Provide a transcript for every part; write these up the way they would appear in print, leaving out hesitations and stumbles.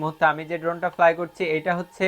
মুহূর্তে আমি যে ড্রোনটা ফ্লাই করছি এটা হচ্ছে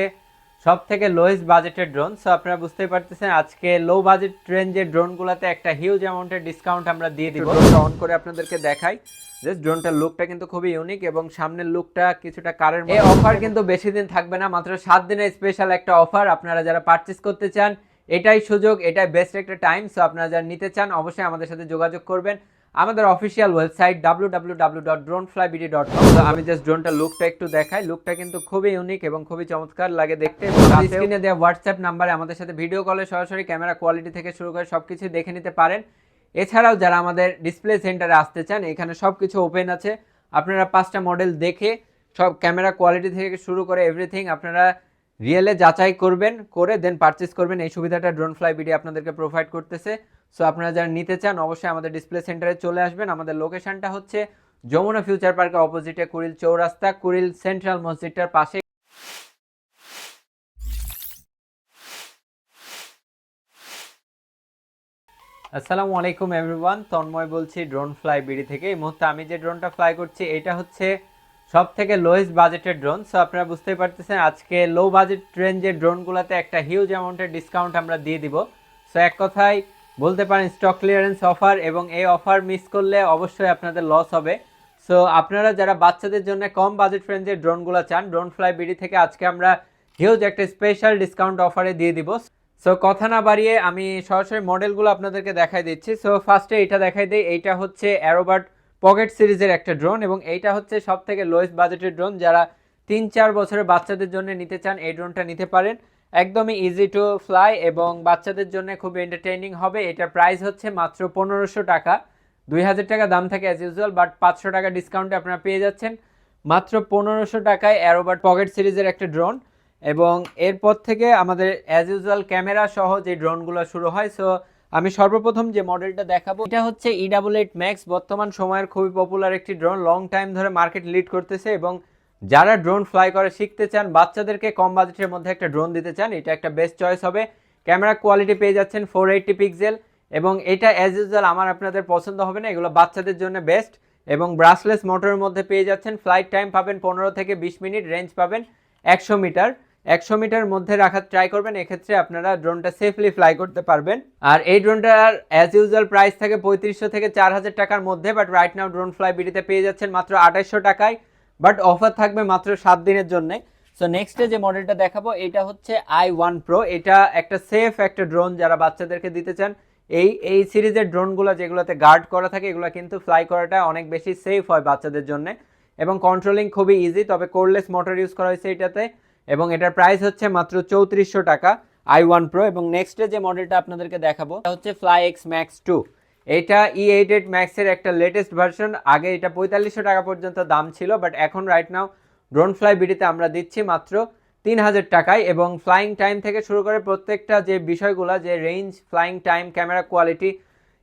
সব থেকে লোয়েস্ট বাজেটের ড্রোন। সো আপনারা বুঝতেই পারতেছেন আজকে লো বাজেট রেঞ্জের ড্রোনগুলোতে একটা হিউজ অ্যামাউন্টের ডিসকাউন্ট আমরা দিয়ে দিব। ড্রোনটা অন করে আপনাদেরকে দেখাই। জাস্ট ড্রোনটার লুকটা কিন্তু খুবই ইউনিক এবং সামনের লুকটা কিছুটা কারের মতো। এই অফার কিন্তু বেশি দিন থাকবে না, মাত্র 7 দিনের স্পেশাল একটা অফার। আপনারা যারা পারচেজ করতে চান এটাই সুযোগ, এটাই বেস্ট একটা টাইম। সো আপনারা যারা নিতে চান অবশ্যই আমাদের সাথে যোগাযোগ করবেন আমাদের অফিসিয়াল ওয়েবসাইট www.droneflybd.com। আমি জাস্ট ড্রোনটা লুকটা একটু দেখাই। লুকটা কিন্তু খুবই ইউনিক এবং খুবই চমৎকার লাগে দেখতে। স্ক্রিনে দেওয়া হোয়াটসঅ্যাপ নাম্বারে আমাদের সাথে ভিডিও কলে সরাসরি ক্যামেরা কোয়ালিটি থেকে শুরু করে সবকিছু দেখে নিতে পারেন। এছাড়াও যারা আমাদের ডিসপ্লে সেন্টারে আসতে চান এখানে সবকিছু ওপেন আছে। আপনারা 5টা মডেল দেখে সব ক্যামেরা কোয়ালিটি থেকে শুরু করে এভরিথিং আপনারা রিয়েলে যাচাই করবেন, করে দেন পারচেস করবেন। এই সুবিধাটা ড্রোন ফ্লাই বিডি আপনাদেরকে প্রোভাইড করতেছে। সো আপনারা যারা নিতে চান অবশ্যই আমাদের ডিসপ্লে সেন্টারে চলে আসবেন। আমাদের লোকেশনটা হচ্ছে যমুনা ফিউচার পার্কের অপোজিটে কুড়িল চৌরাস্তা, কুড়িল সেন্ট্রাল মসজিদটার পাশে। আসসালামু আলাইকুম এভরিওয়ান, তন্ময় বলছি ড্রোন ফ্লাই বিডি থেকে। এই মুহূর্তে আমি যে ড্রোনটা ফ্লাই করছি এটা হচ্ছে সব থেকে লোয়েস্ট বাজেটের ড্রোন। সো আপনারা বুঝতেই পারতেছেন আজকে লো বাজেট রেঞ্জের ড্রোনগুলোতে একটা হিউজ অ্যামাউন্টের ডিসকাউন্ট আমরা দিয়ে দিব। সো এক কথায় বলতে পারেন স্টক ক্লিয়ারেন্স অফার, এবং এই অফার মিস করলে অবশ্যই আপনাদের লস হবে। সো আপনারা যারা বাচ্চাদের জন্য কম বাজেট রেঞ্জের ড্রোনগুলো চান, ড্রোন ফ্লাই বিডি থেকে আজকে আমরা হিউজ একটা স্পেশাল ডিসকাউন্ট অফারে দিয়ে দিব। সো কথা না বাড়িয়ে আমি সরাসরি মডেলগুলো আপনাদেরকে দেখাই দিচ্ছি। সো ফার্স্টে এটা দেখাই দিই। এইটা হচ্ছে অ্যারোবাট পকেট সিরিজের একটা ড্রোন, এবং এইটা হচ্ছে সব থেকে লোয়েস্ট বাজেটের ড্রোন। যারা 3-4 বছরের বাচ্চাদের জন্য নিতে চান এই ড্রোনটা নিতে পারেন। একদমই ইজি টু ফ্লাই এবং বাচ্চাদের জন্য খুব এন্টারটেইনিং হবে। এটার প্রাইস হচ্ছে মাত্র 1500 টাকা। 2000 টাকা দাম থাকে অ্যাজ ইউজুয়াল, বাট 500 টাকা ডিসকাউন্টে আপনারা পেয়ে যাচ্ছেন মাত্র 1500 টাকায় অ্যারোবাট পকেট সিরিজের একটা ড্রোন। এবং এরপর থেকে আমাদের অ্যাজ ইউজুয়াল ক্যামেরা সহ যে ড্রোনগুলো শুরু হয়। সো আমি সর্বপ্রথম যে মডেলটা দেখাবো এটা হচ্ছে E88 ম্যাক্স। বর্তমান সময়ের খুবই পপুলার একটি ড্রোন, লং টাইম ধরে মার্কেট লিড করতেছে। এবং যারা ড্রোন ফ্লাই করে শিখতে চান, বাচ্চাদেরকে কম বাজেটের মধ্যে একটা ড্রোন দিতে চান, এটা একটা বেস্ট চয়েস হবে। ক্যামেরা কোয়ালিটি পেয়ে যাচ্ছেন 480 পিক্সেল, এবং এটা অ্যাজ ইউজুয়াল আমার আপনাদের পছন্দ হবে না, এগুলো বাচ্চাদের জন্য বেস্ট। এবং ব্রাসলেস মোটরের মধ্যে পেয়ে যাচ্ছেন। ফ্লাইট টাইম পাবেন 15 থেকে 20 মিনিট, রেঞ্জ পাবেন 100 মিটার। 100 মিটার মধ্যে রাখার ট্রাই করবেন, এক্ষেত্রে আপনারা ড্রোনটা সেফলি ফ্লাই করতে পারবেন। আর এই ড্রোনটার অ্যাজ ইউজুয়াল প্রাইস থাকে 3500 থেকে 4000 টাকার মধ্যে, but right now drone fly বিডিতে পেয়ে যাচ্ছেন মাত্র 2800 টাকায়, বাট অফার থাকবে মাত্র 7 দিনের জন্য। সো নেক্সটে যে মডেলটা দেখাবো এটা হচ্ছে i1 Pro। এটা একটা সেফ একটা ড্রোন, যারা বাচ্চাদেরকে দিতে চান এই সিরিজের ড্রোনগুলো যেগুলোতে গার্ড করা থাকে এগুলো কিন্তু ফ্লাই করাটা অনেক বেশি সেফ হয় বাচ্চাদের জন্য, এবং কন্ট্রোলিং খুবই ইজি। তবে কোরলেস মোটর ইউজ করা হয়েছে এটাতে, এবং এটার প্রাইস হচ্ছে মাত্র 3400 টাকা i1 Pro। এবং নেক্সটে যে মডেলটা আপনাদেরকে দেখাবো এটা হচ্ছে FlyX Max 2। এটা E88 Max এর একটা লেটেস্ট ভার্সন। আগে এটা 4500 টাকা পর্যন্ত দাম ছিল, বাট এখন রাইট নাও ড্রোন ফ্লাই বিডিতে আমরা দিচ্ছি মাত্র 3000 টাকায়। এবং ফ্লাইং টাইম থেকে শুরু করে প্রত্যেকটা যে বিষয়গুলো, যে range, flying time, camera quality,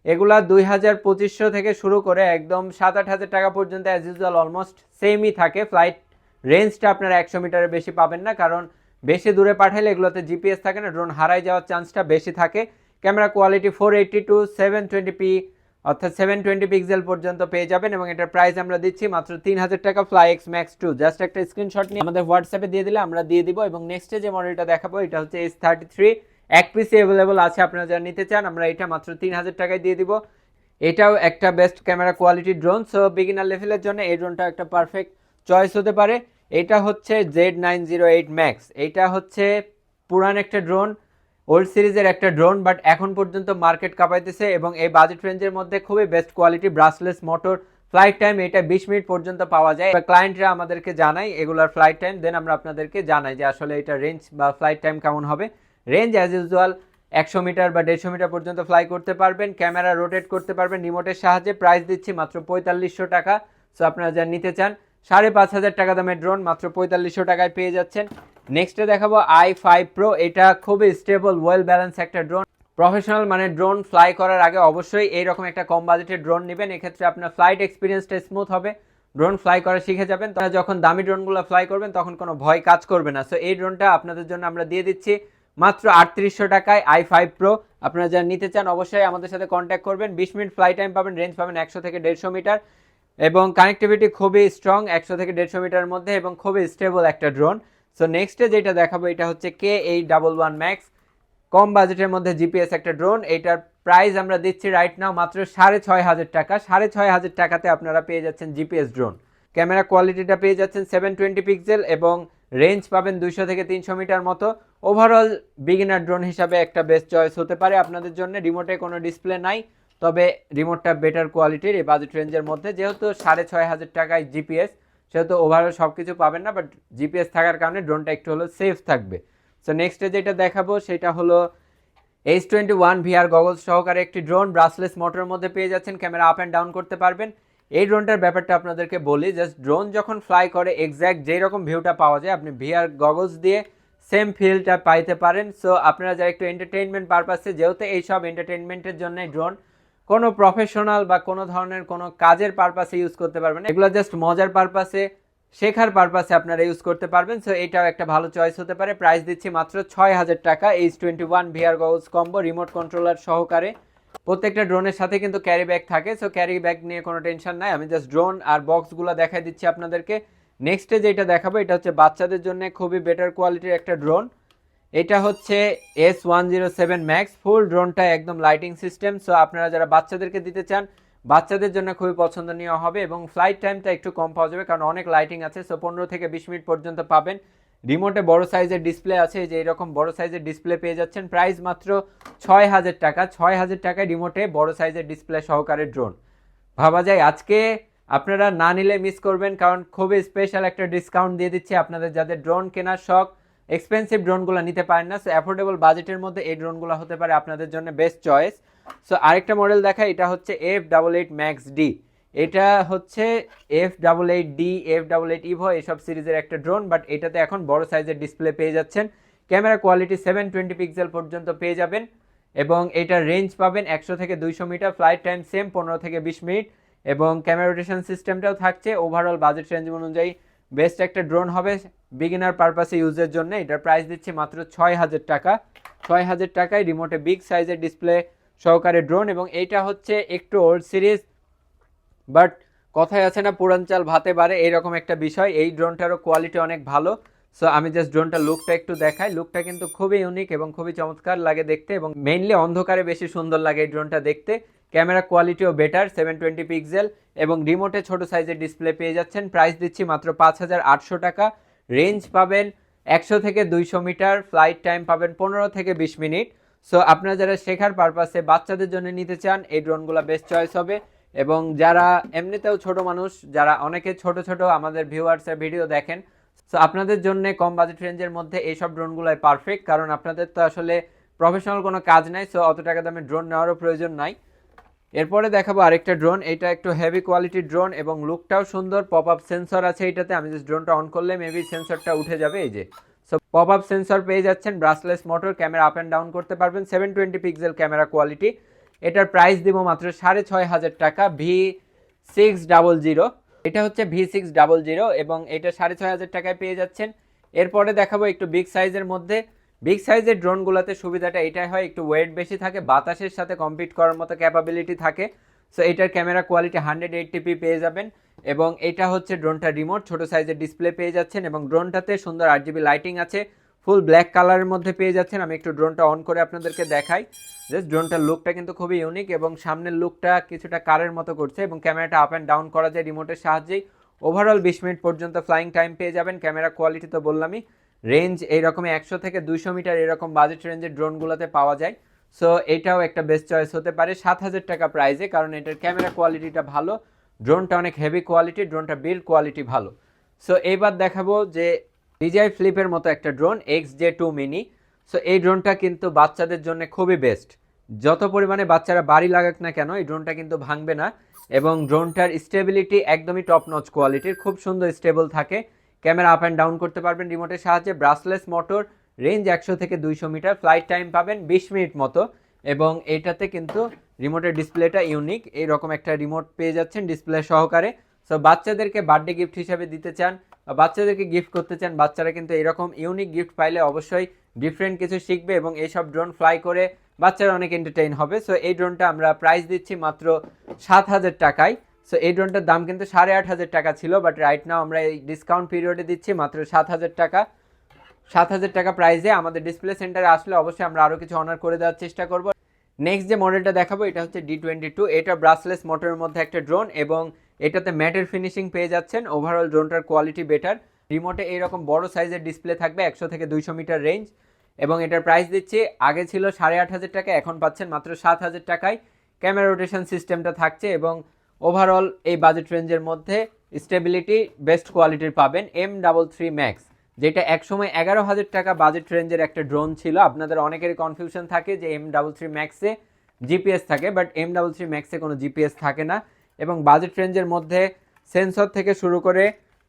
এগুলা 2500 থেকে শুরু করে একদম 7-8000 টাকা পর্যন্ত অ্যাজ ইউজুয়াল অলমোস্ট সেমই থাকে। ফ্লাইট রেঞ্জটা আপনারা 100 মিটারের বেশি পাবেন না, কারণ বেশি দূরে পাঠাইলে এগুলোতে জিপিএস থাকে না, ড্রোন হারাই যাওয়ার চান্সটা বেশি থাকে। ক্যামেরা কোয়ালিটি 480 টু 720p অর্থাৎ 720 পিক্সেল পর্যন্ত পেয়ে যাবেন, এবং এটার প্রাইস আমরা দিচ্ছি মাত্র 3000 টাকা FlyX Max 2। জাস্ট একটা স্ক্রিনশট নিয়ে আমাদের হোয়াটসঅ্যাপে দিয়ে দিলে আমরা দিয়ে দিব। এবং নেক্সটে যে মডেলটা দেখাবো এটা হচ্ছে S33। এক পিসি অ্যাভেলেবল আছে, আপনারা যারা নিতে চান আমরা এটা মাত্র 3000 টাকায় দিয়ে দিব। এটাও একটা best camera quality drone. So beginner লেভেলের জন্য এই ড্রোনটা একটা পারফেক্ট চয়েস হতে পারে। এটা হচ্ছে Z908 Max। এটা হচ্ছে পুরান একটা ড্রোন, ওল্ড সিরিজের একটা ড্রোন, বাট এখন পর্যন্ত মার্কেট কাঁপাইতেছে, এবং এই বাজেট রেঞ্জের মধ্যে খুবই best quality, brushless motor. Flight time এটা 20 মিনিট পর্যন্ত পাওয়া যায়। ক্লায়েন্টরা আমাদেরকে জানাই এগুলার ফ্লাইট টাইম, দেন আমরা আপনাদেরকে জানাই যে আসলে এটা রেঞ্জ বা ফ্লাইট টাইম কেমন হবে। রেঞ্জ অ্যাজ ইউজুয়াল 100 মিটার বা 150 মিটার পর্যন্ত ফ্লাই করতে পারবেন, ক্যামেরা রোটেট করতে পারবেন রিমোটের সাহায্যে। প্রাইস দিচ্ছি মাত্র 4500 টাকা। সো আপনারা যারা নিতে চান 5500 টাকা দামের ড্রোন মাত্র 4500 টাকায় পেয়ে যাচ্ছেন। নেক্সটে দেখাবো i5 Pro। এটা খুবই স্টেবল, ওয়েল ব্যালেন্স একটা ড্রোন। প্রফেশনাল মানে ড্রোন ফ্লাই করার আগে অবশ্যই এইরকম একটা কম বাজেটের ড্রোন নেবেন, এক্ষেত্রে আপনার ফ্লাইট এক্সপিরিয়েন্সটা স্মুথ হবে, ড্রোন ফ্লাই করা শিখে যাবেন। তারা যখন দামি ড্রোনগুলো ফ্লাই করবেন তখন কোনো ভয় কাজ করবে না। সো এই ড্রোনটা আপনাদের জন্য আমরা দিয়ে দিচ্ছি মাত্র 3800 টাকায় i5 Pro। আপনারা যারা নিতে চান অবশ্যই আমাদের সাথে কন্ট্যাক্ট করবেন। 20 মিনিট ফ্লাই টাইম পাবেন, রেঞ্জ পাবেন 100 থেকে 150 মিটার। এবং কানেক্টিভিটি খুবই স্ট্রং, 100 থেকে 150 মিটারের মধ্যে, এবং খুবই স্টেবল একটা ড্রোন। সো নেক্সটে যেটা দেখাবো এটা হচ্ছে K811 Max, কম বাজেটের মধ্যে জিপিএস একটা ড্রোন। এটার প্রাইস আমরা দিচ্ছি রাইট নাও মাত্র 6,500 টাকা। 6,500 টাকাতে আপনারা পেয়ে যাচ্ছেন জিপিএস ড্রোন। ক্যামেরা কোয়ালিটিটা পেয়ে যাচ্ছেন 720 পিক্সেল এবং রেঞ্জ পাবেন 200 থেকে 300 মিটার মতো। ওভারঅল বিগিনার ড্রোন হিসাবে একটা বেস্ট চয়েস হতে পারে আপনাদের জন্য। রিমোটে কোনো ডিসপ্লে নাই, তবে রিমোটটা বেটার কোয়ালিটির এই বাজেট রেঞ্জের মধ্যে। যেহেতু 6,500 টাকায় জিপিএস, সেহেতু ওভারঅল সব কিছু পাবেন না, বাট জিপিএস থাকার কারণে ড্রোনটা একটু হলো সেফ থাকবে। সো নেক্সটে যেটা দেখাবো সেটা হলো H21 VR গগলস সহকারে একটি ড্রোন, ব্রাসলেস মোটরের মধ্যে পেয়ে যাচ্ছেন, ক্যামেরা আপ অ্যান্ড ডাউন করতে পারবেন। এই ড্রোনটার ব্যাপারটা আপনাদেরকে বলি, জাস্ট ড্রোন যখন ফ্লাই করে এক্স্যাক্ট যেই রকম ভিউটা পাওয়া যায় আপনি ভিআর গগলস দিয়ে সেম ফিলটা পাইতে পারেন। সো আপনারা যারা একটু এন্টারটেইনমেন্ট পারপাসে, যেহেতু এইসব এন্টারটেইনমেন্টের জন্য ড্রোন কোনো প্রফেশনাল বা কোনো ধরনের কোনো কাজের পারপাসে ইউজ করতে পারবেন, এগুলো জাস্ট মজার পারপাসে, শেখার পারপাসে আপনারা ইউজ করতে পারবেন। সো এটাও একটা ভালো চয়েস হতে পারে। প্রাইস দিচ্ছি মাত্র 6,000 টাকা। H21 VR goggles combo remote controller সহকারে। প্রত্যেকটা ড্রোনের সাথে কিন্তু ক্যারি ব্যাগ থাকে, সো ক্যারি ব্যাগ নিয়ে কোনো টেনশন নাই। আমি জাস্ট ড্রোন আর বক্সগুলো দেখাই দিচ্ছি আপনাদেরকে। নেক্সটে যেটা দেখাবো এটা হচ্ছে বাচ্চাদের জন্য খুবই বেটার কোয়ালিটির একটা ড্রোন। এটা হচ্ছে S107 Max, ফুল ড্রোনটা একদম লাইটিং সিস্টেম। সো আপনারা যারা বাচ্চাদেরকে দিতে চান, বাচ্চাদের জন্য খুবই পছন্দনীয় হবে এবং ফ্লাইট টাইমটা একটু কম পাওয়া যাবে কারণ অনেক লাইটিং আছে। সো 15 থেকে 20 মিনিট পর্যন্ত পাবেন। রিমোটে বড় সাইজের ডিসপ্লে আছে, যে এরকম বড় সাইজের ডিসপ্লে পেয়ে যাচ্ছেন। প্রাইস মাত্র 6,000 টাকা। 6,000 টাকায় রিমোটে বড় সাইজের ডিসপ্লে সহকারে ড্রোন। ভাবা যায় আজকে আপনারা না নিলে মিস করবেন, কারণ খুবই স্পেশাল একটা ডিসকাউন্ট দিয়ে দিচ্ছি আপনাদের যাদের ড্রোন কেনার শখ, এক্সপেন্সিভ ড্রোনগুলো নিতে পারেন না। সো অ্যাফোর্ডেবল বাজেটের মধ্যে এই ড্রোনগুলো হতে পারে আপনাদের জন্য বেস্ট চয়েস। সো আরেকটা মডেল দেখায়, এটা হচ্ছে F88 Max D। এটা হচ্ছে F88D, F88 Evo এসব সিরিজের একটা ড্রোন, বাট এটাতে এখন বড় সাইজের ডিসপ্লে পেয়ে যাচ্ছেন। ক্যামেরা কোয়ালিটি 720 পিক্সেল পর্যন্ত পেয়ে যাবেন এবং এটার রেঞ্জ পাবেন 100 থেকে 200 মিটার। ফ্লাইট টাইম সেম 15 থেকে 20 মিনিট এবং ক্যামেরা রোটেশন সিস্টেমটাও থাকছে। ওভারঅল বাজেট রেঞ্জ অনুযায়ী বেস্ট একটা ড্রোন হবে বিগিনার পারপাসে ইউজের জন্য। এটার প্রাইস দিচ্ছি মাত্র 6,000 টাকা। 6,000 টাকায় রিমোটে বিগ সাইজের ডিসপ্লে সহকারে ড্রোন, এবং এইটা হচ্ছে একটু ওল্ড সিরিজ, বাট কথায় আছে না পুরান চাল ভাতে বাড়ে, এইরকম একটা বিষয়। এই ড্রোনটারও কোয়ালিটি অনেক ভালো। সো আমি জাস্ট ড্রোনটা লুকটা একটু দেখাই। লুকটা কিন্তু খুবই ইউনিক এবং খুবই চমৎকার লাগে দেখতে, এবং মেইনলি অন্ধকারে বেশি সুন্দর লাগে এই ড্রোনটা দেখতে। ক্যামেরা কোয়ালিটিও বেটার, 720 পিক্সেল এবং রিমোটে ছোট সাইজের ডিসপ্লে পেয়ে যাচ্ছেন। প্রাইস দিচ্ছি মাত্র 5,800 টাকা। রেঞ্জ পাবেন 100 থেকে 200 মিটার, ফ্লাইট টাইম পাবেন 15 থেকে 20 মিনিট। সো আপনারা যারা শেখার পারপাসে বাচ্চাদের জন্য নিতে চান এই ড্রোনগুলো বেস্ট চয়েস হবে। এবং যারা এমনিতেও ছোট মানুষ, যারা অনেকে ছোট ছোট আমাদের ভিউয়ার্সের ভিডিও দেখেন, সো আপনাদের জন্য কম বাজেট রেঞ্জের মধ্যে এইসব ড্রোনগুলোই পারফেক্ট, কারণ আপনাদের তো আসলে প্রফেশনাল কোনো কাজ নাই, সো অত টাকা দামে ড্রোন নেওয়ারও প্রয়োজন নাই। এরপরে দেখাবো আরেকটা ড্রোন। এটা একটু হেভি কোয়ালিটির ড্রোন এবং লুকটাও সুন্দর। পপ আপ সেন্সর আছে এটাতে। আমি জাস্ট ড্রোনটা অন করলে মেবি সেন্সরটা উঠে যাবে, এই যে। সো পপ আপ সেন্সর পেয়ে যাচ্ছেন, brushless motor, camera up and down করতে পারবেন, 720 পিক্সেল ক্যামেরা কোয়ালিটি। এটার প্রাইস দিব মাত্র 6,500 টাকা। V600, এটা হচ্ছে V600 এবং এটা 6,500 টাকায় পেয়ে যাচ্ছেন। এরপরে দেখাবো একটু বিগ সাইজের মধ্যে। বিগ সাইজের ড্রোনগুলোতে সুবিধাটা এটাই হয়, একটু ওয়েট বেশি থাকে, বাতাসের সাথে কম্পিট করার মতো ক্যাপাবিলিটি থাকে। সো এটার ক্যামেরা কোয়ালিটি 180p পেয়ে যাবেন এবং এটা হচ্ছে ড্রোনটা রিমোট, ছোট সাইজের ডিসপ্লে পেয়ে যাচ্ছেন এবং ড্রোনটাতে সুন্দর RGB লাইটিং আছে, ফুল ব্ল্যাক কালারের মধ্যে পেয়ে যাচ্ছেন। আমি একটু ড্রোনটা অন করে আপনাদেরকে দেখাই। জাস্ট ড্রোনটার লুকটা কিন্তু খুবই ইউনিক এবং সামনের লুকটা কিছুটা কারের মতো করছে এবং ক্যামেরাটা আপ অ্যান্ড ডাউন করা যায় রিমোটের সাহায্যেই। ওভারঅল 20 মিনিট পর্যন্ত ফ্লাইং টাইম পেয়ে যাবেন। ক্যামেরা কোয়ালিটি তো বললামই, রেঞ্জ এইরকমই 100 থেকে 200 মিটার এরকম বাজেট রেঞ্জের ড্রোনগুলোতে পাওয়া যায়। সো এটাও একটা বেস্ট চয়েস হতে পারে 7,000 টাকা প্রাইসে, কারণ এটার ক্যামেরা কোয়ালিটিটা ভালো, ড্রোনটা অনেক হেভি কোয়ালিটি, ড্রোনটা বিল্ড কোয়ালিটি ভালো। সো এইবার দেখাবো যে DJI ফ্লিপের মতো একটা ড্রোন XJ2 মিনি। সো এই ড্রোনটা কিন্তু বাচ্চাদের জন্য খুবই বেস্ট। যত পরিমাণে বাচ্চারা বাড়ি লাগাক না কেন এই ড্রোনটা কিন্তু ভাঙবে না এবং ড্রোনটার স্টেবিলিটি একদমই টপ নচ কোয়ালিটির, খুব সুন্দর স্টেবল থাকে। ক্যামেরা আপ অ্যান্ড ডাউন করতে পারবেন রিমোটের সাহায্যে, ব্রাসলেস মোটর, রেঞ্জ 100 থেকে 200 মিটার, ফ্লাইট টাইম পাবেন 20 মিনিট মতো এবং এইটাতে কিন্তু রিমোটের ডিসপ্লেটা ইউনিক, এইরকম একটা রিমোট পেয়ে যাচ্ছেন ডিসপ্লে সহকারে। সো বাচ্চাদেরকে বার্থডে গিফট হিসাবে দিতে চান বা বাচ্চাদেরকে গিফট করতে চান, বাচ্চারা কিন্তু এরকম ইউনিক গিফট পাইলে অবশ্যই ডিফারেন্ট কিছু শিখবে এবং এইসব ড্রোন ফ্লাই করে বাচ্চারা অনেক এন্টারটেইন হবে। সো এই ড্রোনটা আমরা প্রাইস দিচ্ছি মাত্র 7,000 টাকায়। সো এই ড্রোনটার দাম কিন্তু 8,500 টাকা ছিল, বাট রাইট নাও আমরা এই ডিসকাউন্ট পিরিয়ডে দিচ্ছি মাত্র 7,000 টাকা। 7,000 টাকা প্রাইসে আমাদের ডিসপ্লে সেন্টারে আসলে অবশ্যই আমরা আরও কিছু অনার করে দেওয়ার চেষ্টা করব। নেক্সট যে মডেলটা দেখাবো এটা হচ্ছে D22। এটা ব্রাসলেস মোটরের মধ্যে একটা ড্রোন এবং এটাতে ম্যাটের ফিনিশিং পেয়ে যাচ্ছেন। ওভারঅল ড্রোনটার কোয়ালিটি বেটার। রিমোটে এইরকম বড় সাইজের ডিসপ্লে থাকবে, 100 থেকে 200 মিটার রেঞ্জ, এবং এটার প্রাইস দিচ্ছি আগে ছিল 8,500 টাকা, এখন পাচ্ছেন মাত্র 7,000 টাকায়। ক্যামেরা রোটেশন সিস্টেমটা থাকছে এবং ওভারঅল এই বাজেট রেঞ্জের মধ্যে স্টেবিলিটি বেস্ট কোয়ালিটির পাবেন। M33 ম্যাক্স, যেটা একসময় 11,000 টাকা বাজেট রেঞ্জের একটা ড্রোন ছিল। আপনাদের অনেকেরই কনফিউশন থাকে যে M33 ম্যাক্সে জিপিএস থাকে, বাট M33 ম্যাক্সে কোনো জিপিএস থাকে না। এবং বাজেট রেঞ্জের মধ্যে সেন্সর থেকে শুরু করে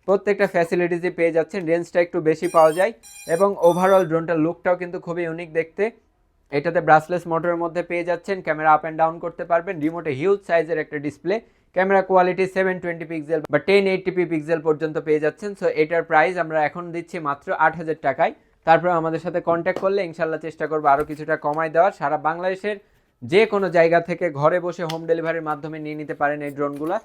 প্রত্যেকটা ফ্যাসিলিটিসই পেয়ে যাচ্ছেন। রেঞ্জটা একটু বেশি পাওয়া যায় এবং ওভারঅল ড্রোনটার লুকটাও কিন্তু খুবই ইউনিক দেখতে। এটাতে ব্রাসলেস মোটরের মধ্যে পেয়ে যাচ্ছেন, ক্যামেরা আপ অ্যান্ড ডাউন করতে পারবেন, রিমোটে হিউজ সাইজের একটা ডিসপ্লে, ক্যামেরা কোয়ালিটি 720 পিক্সেল বা 1080p পিক্সেল পর্যন্ত পেয়ে যাচ্ছেন। সো এটার প্রাইস আমরা এখন দিচ্ছি মাত্র 8,000 টাকায়। তারপর আমাদের সাথে কন্ট্যাক্ট করলে ইনশাল্লাহ চেষ্টা করবো আরও কিছুটা কমায় দেওয়ার। সারা বাংলাদেশের যে কোনো জায়গা থেকে ঘরে বসে হোম ডেলিভারির মাধ্যমে নিয়ে নিতে পারেন এই ড্রোনগুলো।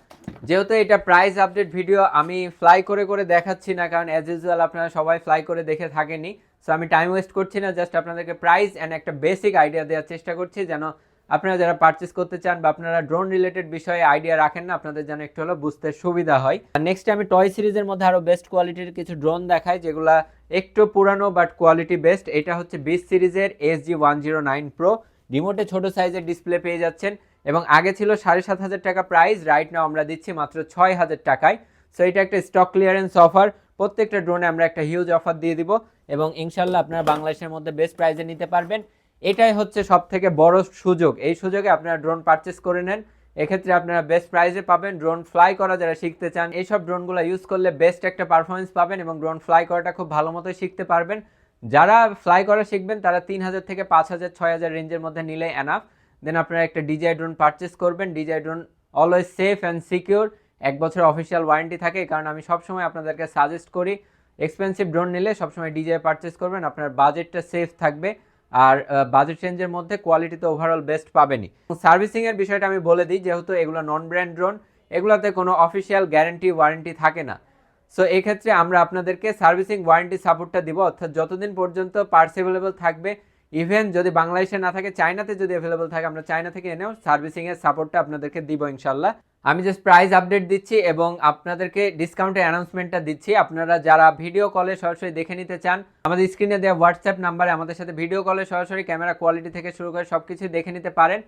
যেহেতু এটা প্রাইস আপডেট ভিডিও আমি ফ্লাই করে করে দেখাচ্ছি না, কারণ অ্যাজ ইউজুয়াল আপনারা সবাই ফ্লাই করে দেখে থাকেনি। সো আমি টাইম ওয়েস্ট করছি না, জাস্ট আপনাদেরকে প্রাইস অ্যান্ড একটা বেসিক আইডিয়া দেওয়ার চেষ্টা করছি, যেন আপনারা যারা পারচেস করতে চান বা আপনারা ড্রোন রিলেটেড বিষয়ে আইডিয়া রাখেন না, আপনাদের যেন একটু হলো বুঝতে সুবিধা হয়। নেক্সট আমি টয় সিরিজের মধ্যে আরও বেস্ট কোয়ালিটির কিছু ড্রোন দেখাই, যেগুলা একটু পুরানো বাট কোয়ালিটি বেস্ট। এটা হচ্ছে বিচ সিরিজের SG-109 Pro। রিমোটে ছোট সাইজের ডিসপ্লে পেয়ে যাচ্ছেন এবং আগে ছিল 7,500 টাকা প্রাইস, রাইট নাও আমরা দিচ্ছি মাত্র 6,000 টাকায়। সো এটা একটা স্টক ক্লিয়ারেন্স অফার। প্রত্যেকটা ড্রোনে আমরা একটা হিউজ অফার দিয়ে দিব এবং ইনশাল্লাহ আপনারা বাংলাদেশের মধ্যে বেস্ট প্রাইসে নিতে পারবেন। এটাই হচ্ছে সব থেকে বড় সুযোগ। এই সুযোগে আপনারা ড্রোন পারচেস করে নেন, এক্ষেত্রে আপনারা বেস্ট প্রাইসে পাবেন। ড্রোন ফ্লাই করা যারা শিখতে চান, এইসব ড্রোনগুলো ইউজ করলে বেস্ট একটা পারফরমেন্স পাবেন এবং ড্রোন ফ্লাই করাটা খুব ভালো মতোই শিখতে পারবেন। যারা ফ্লাই করা শিখবেন তারা 3,000 থেকে 5,000 6,000 রেঞ্জের মধ্যে নিলে এনাফ। দেন আপনারা একটা DJI ড্রোন পারচেস করবেন। DJI drone always safe and secure, 1 বছর অফিসিয়াল ওয়ারেন্টি থাকে। কারণ আমি সবসময় আপনাদেরকে সাজেস্ট করি এক্সপেন্সিভ ড্রোন নিলে সবসময় DJI পারচেস করবেন, আপনার বাজেটটা সেফ থাকবে আর বাজেট রেঞ্জের মধ্যে কোয়ালিটি তো ওভারঅল বেস্ট পাবেনই। সার্ভিসিংয়ের বিষয়টা আমি বলে দিই, যেহেতু এগুলো নন ব্র্যান্ড ড্রোন, এগুলোতে কোনো অফিসিয়াল গ্যারান্টি ওয়ারেন্টি থাকে না। সো এই ক্ষেত্রে আমরা আপনাদেরকে সার্ভিসিং ওয়ারেন্টি সাপোর্টটা দিব, অর্থাৎ যতদিন পর্যন্ত পার্টস অ্যাভেলেবল থাকবে, ইভেন যদি বাংলাদেশে না থাকে চায়নাতে যদি অ্যাভেলেবল থাকে আমরা চায়না থেকে এনেও সার্ভিসিংয়ের সাপোর্টটা আপনাদেরকে দিব ইনশাল্লাহ। আমি জাস্ট প্রাইস আপডেট দিচ্ছি এবং আপনাদেরকে ডিসকাউন্টের অ্যানাউন্সমেন্টটা দিচ্ছি। আপনারা যারা ভিডিও কলে সরাসরি দেখে নিতে চান, আমাদের স্ক্রিনে দেওয়া হোয়াটসঅ্যাপ নাম্বারে আমাদের সাথে ভিডিও কলে সরাসরি ক্যামেরা কোয়ালিটি থেকে শুরু করে সব কিছু দেখে নিতে পারেন।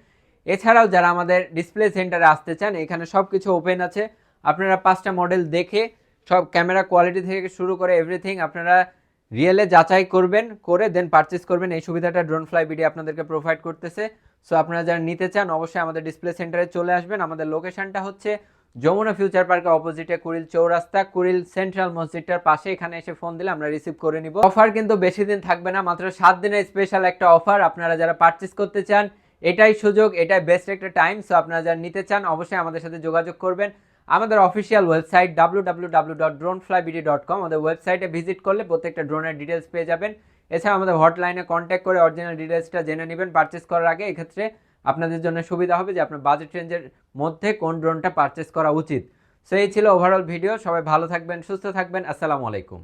এছাড়াও যারা আমাদের ডিসপ্লে সেন্টারে আসতে চান, এখানে সব কিছু ওপেন আছে। আপনারা 5টা মডেল দেখে সব ক্যামেরা কোয়ালিটি থেকে শুরু করে এভরিথিং আপনারা রিয়েলে যাচাই করবেন, করে দেন পারচেস করবেন। এই সুবিধাটা ড্রোন ফ্লাই ভিডিও আপনাদেরকে প্রোভাইড করতেছে। সো আপনারা যারা নিতে চান অবশ্যই আমাদের ডিসপ্লে সেন্টারে চলে আসবেন। আমাদের লোকেশনটা হচ্ছে যমুনা ফিউচার পার্কের অপোজিটে কুড়িল চৌরাস্তা, কুড়িল সেন্ট্রাল মসজিদটার পাশে। এখানে এসে ফোন দিলে আমরা রিসিভ করে নিব। অফার কিন্তু বেশি দিন থাকবে না, মাত্র 7 দিনের স্পেশাল একটা অফার। আপনারা যারা পারচেস করতে চান এটাই সুযোগ, এটাই বেস্ট একটা টাইম। সো আপনারা যারা নিতে চান অবশ্যই আমাদের সাথে যোগাযোগ করবেন। আমাদের অফিসিয়াল ওয়েবসাইট www.droneflybd.com, আমাদের ওয়েবসাইটে ভিজিট করলে প্রত্যেকটা ড্রোনের ডিটেলস পেয়ে যাবেন। এছাড়া আমাদের হটলাইনে কন্ট্যাক্ট করে অরিজিনাল ডিটেলসটা জেনে নেবেন পারচেস করার আগে। এক্ষেত্রে আপনাদের জন্য সুবিধা হবে যে আপনার বাজেট রেঞ্জের মধ্যে কোন ড্রোনটা পারচেস করা উচিত। সো এই ছিল ওভারঅল ভিডিও। সবাই ভালো থাকবেন, সুস্থ থাকবেন। আসসালামু আলাইকুম।